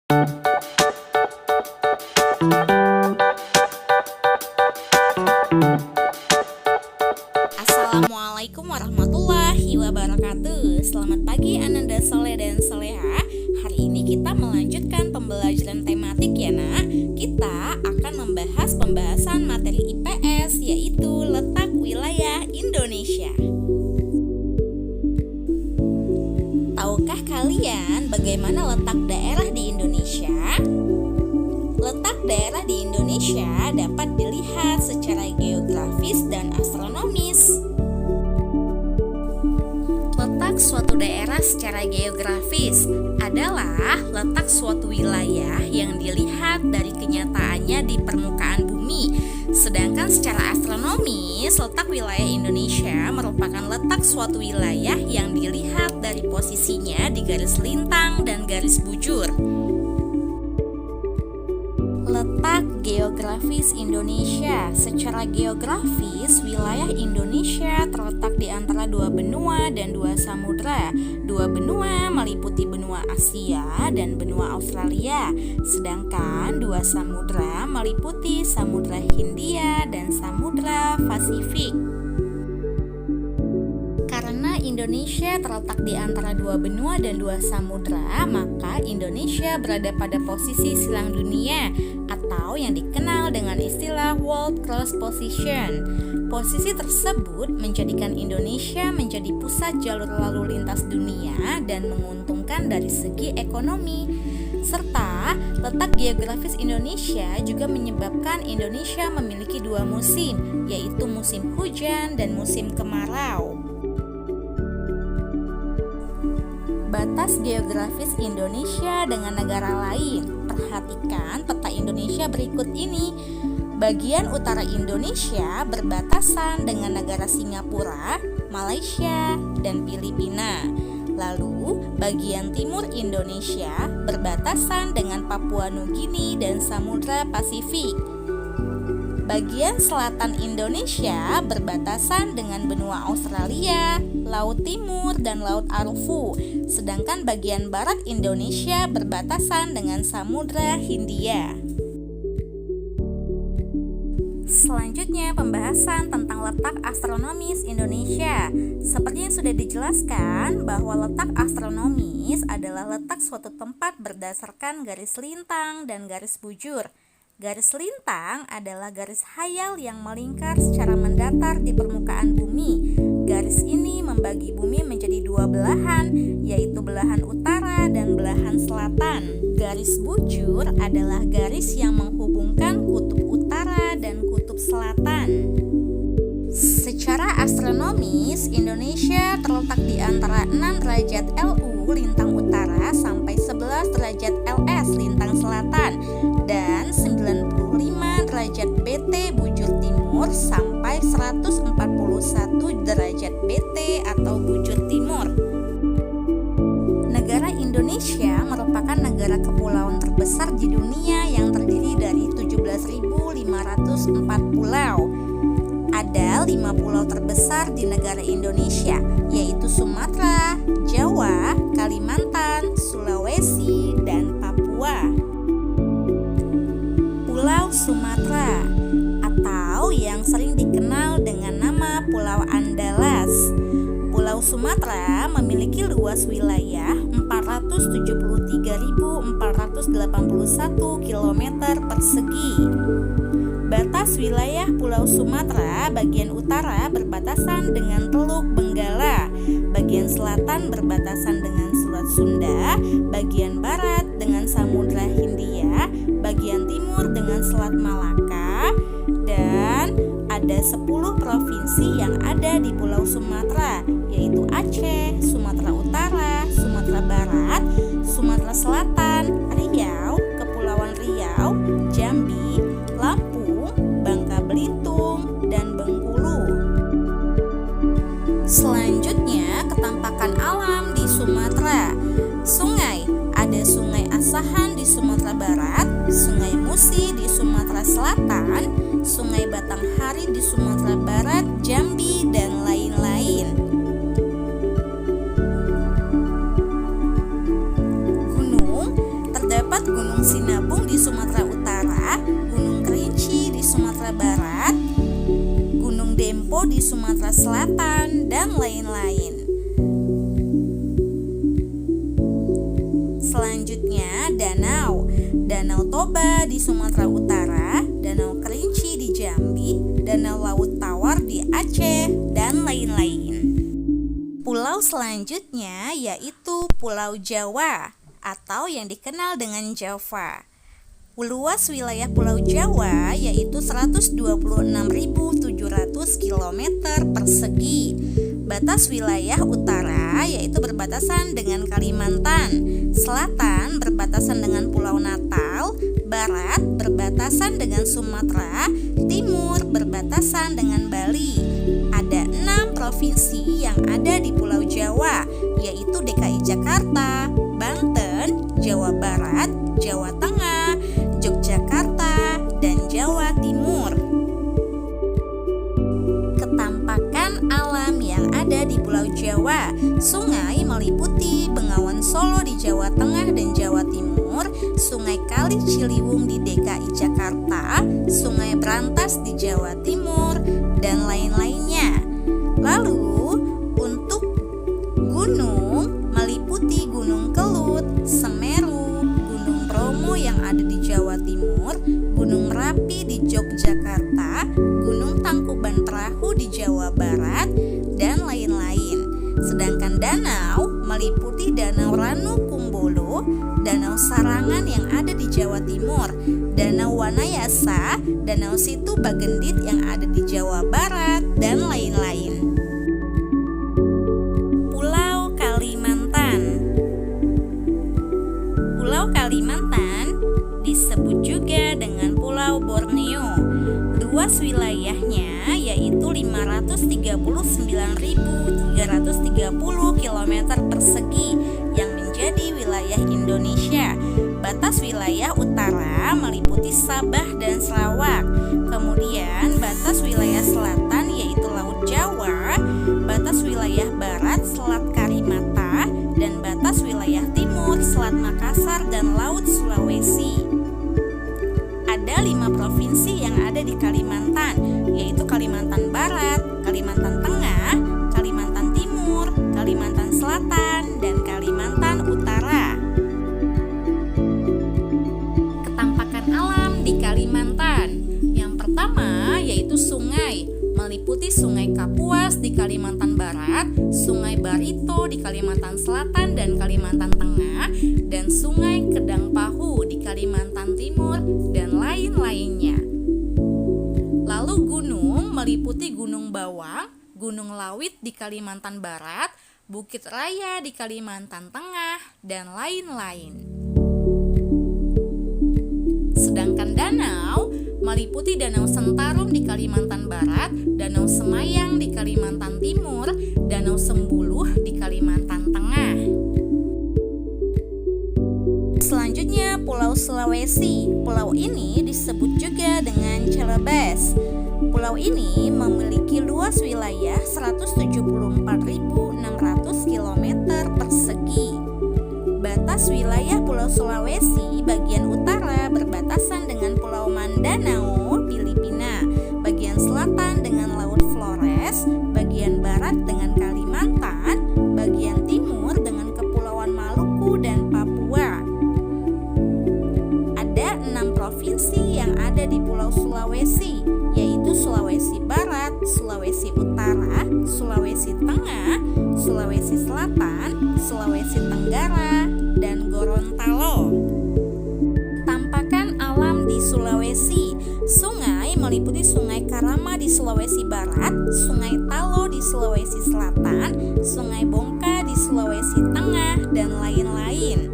Assalamualaikum warahmatullahi wabarakatuh. Selamat pagi Ananda Soleh dan Soleha. Hari ini kita melanjutkan pembelajaran tematik ya nak. Kita akan membahas pembahasan materi IPS, yaitu letak wilayah Indonesia. Tahukah kalian bagaimana letak daerah di Indonesia? Letak daerah di Indonesia dapat dilihat secara geografis dan astronomis. Letak suatu daerah secara geografis adalah letak suatu wilayah yang dilihat dari kenyataannya di permukaan bumi. Sedangkan secara astronomis, letak wilayah Indonesia merupakan letak suatu wilayah yang dilihat dari posisinya di garis lintang dan garis bujur. Letak geografis Indonesia. Secara geografis, wilayah Indonesia terletak di antara dua benua dan dua samudra. Dua benua meliputi benua Asia dan benua Australia, sedangkan dua samudra meliputi Samudra Hindia dan Samudra Pasifik. Karena Indonesia terletak di antara dua benua dan dua samudra, maka Indonesia berada pada posisi silang dunia atau yang dikenal dengan istilah World Cross Position. Posisi tersebut menjadikan Indonesia menjadi pusat jalur lalu lintas dunia dan menguntungkan dari segi ekonomi. Serta letak geografis Indonesia juga menyebabkan Indonesia memiliki dua musim, yaitu musim hujan dan musim kemarau. Batas geografis Indonesia dengan negara lain. Perhatikan peta Indonesia berikut ini. Bagian utara Indonesia berbatasan dengan negara Singapura, Malaysia, dan Filipina. Lalu, bagian timur Indonesia berbatasan dengan Papua Nugini dan Samudra Pasifik. Bagian selatan Indonesia berbatasan dengan benua Australia, Laut Timur, dan Laut Arufu. Sedangkan bagian barat Indonesia berbatasan dengan Samudra Hindia. Selanjutnya pembahasan tentang letak astronomis Indonesia. Seperti yang sudah dijelaskan bahwa letak astronomis adalah letak suatu tempat berdasarkan garis lintang dan garis bujur. Garis lintang adalah garis hayal yang melingkar secara mendatar di permukaan bumi. Garis ini membagi bumi menjadi dua belahan, yaitu belahan utara dan belahan selatan. Garis bujur adalah garis yang menghubungkan kutub utara dan kutub selatan. Secara astronomis, Indonesia terletak di antara 6 derajat LU lintang utara sampai 11 derajat LS lintang selatan dan 95 derajat BT bujur timur sampai 141 derajat BT atau bujur timur. Negara Indonesia merupakan negara kepulauan terbesar di dunia yang terdiri dari 17.504 pulau. Ada 5 pulau terbesar di negara Indonesia, yaitu Sumatera, Jawa, Kalimantan, Sulawesi, dan Papua. Pulau Sumatera atau yang sering dikenal dengan nama Pulau Andalas. Pulau Sumatera memiliki luas wilayah 473.481 km persegi. Batas wilayah Pulau Sumatera bagian utara berbatasan dengan Teluk Benggala, bagian selatan berbatasan dengan Selat Sunda, bagian barat dengan Samudra Hindia, bagian timur dengan Selat Malaka, dan ada 10 provinsi yang ada di Pulau Sumatera, yaitu Aceh, Sumatera Utara, Sumatera Barat, Sumatera Selatan, Riau, Kepulauan Riau, Jambi, Lampung, Bangka Belitung, dan Bengkulu. Selanjutnya, ketampakan alam di Sumatera. Sungai, ada Sungai Asahan di Sumatera Barat, Sungai Musi di Sumatera Selatan, Sungai Batanghari di Sumatera Barat, Jambi, dan lain-lain. Gunung, terdapat Gunung Sinabung di Sumatera Utara, Gunung Kerinci di Sumatera Barat, Gunung Dempo di Sumatera Selatan, dan lain-lain. Selanjutnya, Danau Toba di Sumatera Utara, Danau Kerinci di Jambi, Danau Laut Tawar di Aceh, dan lain-lain. Pulau selanjutnya yaitu Pulau Jawa atau yang dikenal dengan Java. Luas wilayah Pulau Jawa yaitu 126.700 km persegi. Batas wilayah utara yaitu berbatasan dengan Kalimantan, selatan berbatasan dengan Pulau Natal, barat berbatasan dengan Sumatera, timur berbatasan dengan Bali. Ada 6 provinsi yang ada di Pulau Jawa, yaitu DKI Jakarta, Banten, Jawa Barat, Jawa Tengah, Yogyakarta, dan Jawa Timur. Ketampakan alam yang ada di Pulau Jawa, sungai meliputi Bengawan Solo di Jawa Tengah dan Jawa Timur, Sungai Kali Ciliwung di DKI Jakarta, Sungai Brantas di Jawa Timur, dan lain-lainnya. Lalu, untuk gunung meliputi Gunung Kelut, Semeru, Gunung Bromo yang ada di Jawa Timur, Gunung Merapi di Yogyakarta, Gunung Tangkuban Perahu di Jawa Barat, dan lain-lain. Sedangkan danau meliputi Danau Ranu Kumbolo, Danau Sarangan yang ada di Jawa Timur, Danau Wanayasa, Danau Situ Bagendit yang ada di Jawa Barat, dan lain-lain. Pulau Kalimantan. Pulau Kalimantan disebut juga dengan Pulau Borneo. Luas wilayahnya yaitu 539.330 km persegi yang menjadi wilayah Indonesia. Batas wilayah utara meliputi Sabah dan Sarawak. Kemudian batas wilayah selatan yaitu Laut Jawa, batas wilayah barat Selat Karimata, dan batas wilayah timur Selat Makassar dan Laut Sulawesi. Ada 5 provinsi yang ada di Kalimantan, yaitu Kalimantan Barat, Kalimantan Tengah, Kalimantan Timur, Kalimantan Selatan, dan Kalimantan Utara. Ketampakan alam di Kalimantan. Yang pertama yaitu sungai, meliputi Sungai Kapuas di Kalimantan Barat, Sungai Barito di Kalimantan Selatan dan Kalimantan Tengah, dan Sungai Kedang Pahu di Kalimantan Timur, dan lain-lainnya. Lalu gunung meliputi Gunung Bawang, Gunung Lawit di Kalimantan Barat, Bukit Raya di Kalimantan Tengah, dan lain-lain. Sedangkan danau meliputi Danau Sentarum di Kalimantan Barat, Danau Semayang di Kalimantan Timur, Danau Sembuluh di Kalimantan Tengah. Selanjutnya Pulau Sulawesi. Pulau ini disebut juga dengan Celebes. Pulau ini memiliki luas wilayah 174.600 km persegi. Batas wilayah Pulau Sulawesi bagian utara berbatasan dengan Pulau Mindanao, Filipina, bagian selatan dengan Laut Flores, bagian barat dengan Kalimantan, bagian timur dengan Kepulauan Maluku dan Papua. Ada 6 provinsi yang ada di Pulau Sulawesi, yaitu Sulawesi Barat, Sulawesi Utara, Sulawesi Tengah, Sulawesi Selatan, Sulawesi Tenggara, dan Gorontalo. Tampakan alam di Sulawesi. Sungai meliputi Sungai Karama di Sulawesi Barat, Sungai Talo di Sulawesi Selatan, Sungai Bongka di Sulawesi Tengah, dan lain-lain.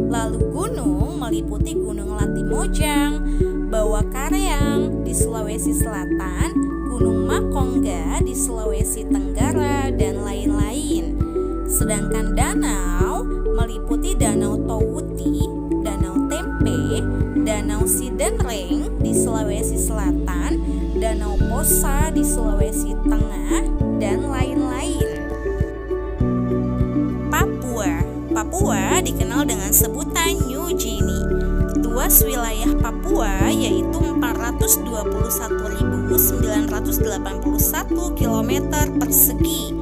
Lalu gunung meliputi Gunung Latimojang, Bawah Kareang di Sulawesi Selatan, Gunung Makongga di Sulawesi Tenggara, dan lain-lain. Sedangkan danau meliputi Danau Towuti, Danau Tempe, Danau Sidenreng di Sulawesi Selatan, Danau Posa di Sulawesi Tengah, dan lain-lain. Papua dikenal dengan sebutan New Guinea. Batas wilayah Papua yaitu 421.981 km persegi.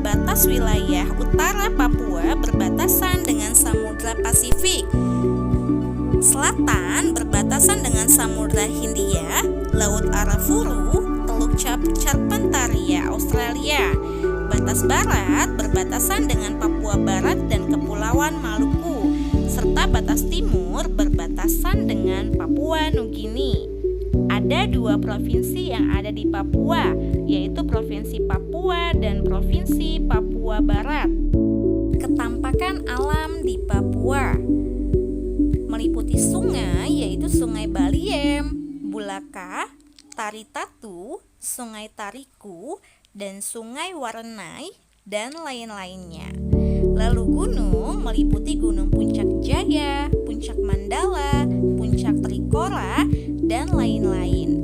Batas wilayah utara Papua berbatasan dengan Samudra Pasifik. Selatan berbatasan dengan Samudra Hindia, Laut Arafuru, Teluk Carpentaria, Australia. Batas barat berbatasan dengan Papua Barat dan Kepulauan Maluku, serta batas timur berbatasan dengan Papua Nugini. Ada 2 provinsi yang ada di Papua, yaitu Provinsi Papua dan Provinsi Papua Barat. Ketampakan alam di Papua meliputi sungai, yaitu Sungai Baliem, Bulaka, Taritatu, Sungai Tariku, dan Sungai Warenai, dan lain-lainnya. Lalu gunung meliputi Gunung Puncak Jaya, Puncak Mandala, Puncak Trikora, dan lain-lain.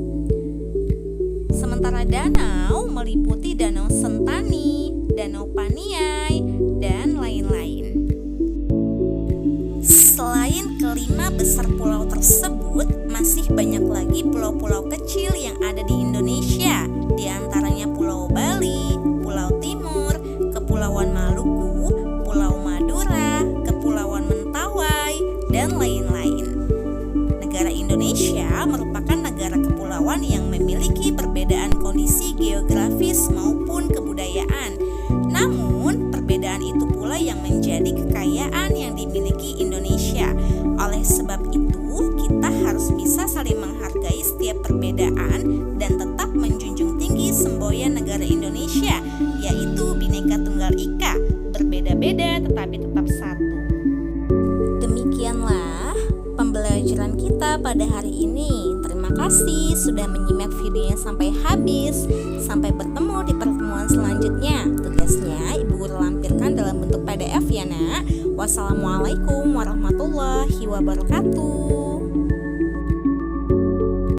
Sementara danau meliputi Danau Sentani, Danau Paniai, dan lain-lain. Selain kelima besar pulau tersebut, masih banyak lagi pulau-pulau kecil yang ada di Indonesia, di antaranya Pulau Bali, Pulau Timur, Kepulauan Maluku, Pulau Madura, Kepulauan Mentawai, dan lain-lain. Negara Indonesia merupakan negara kepulauan yang memiliki perbedaan kondisi geografis maupun kebudayaan. Namun, perbedaan itu pula yang menjadi kekayaan yang dimiliki Indonesia. Oleh sebab itu, kita harus bisa saling menghargai setiap perbedaan dan tetap menjunjung tinggi semboyan negara Indonesia, yaitu Bhinneka Tunggal Ika, berbeda-beda tetapi tetap satu. Demikianlah pembelajaran kita pada hari ini. Terima kasih sudah menyimak videonya sampai habis. Sampai bertemu di pertemuan selanjutnya. Tugasnya Ibu Guru lampirkan dalam bentuk PDF ya nak. Wassalamualaikum warahmatullahi wabarakatuh.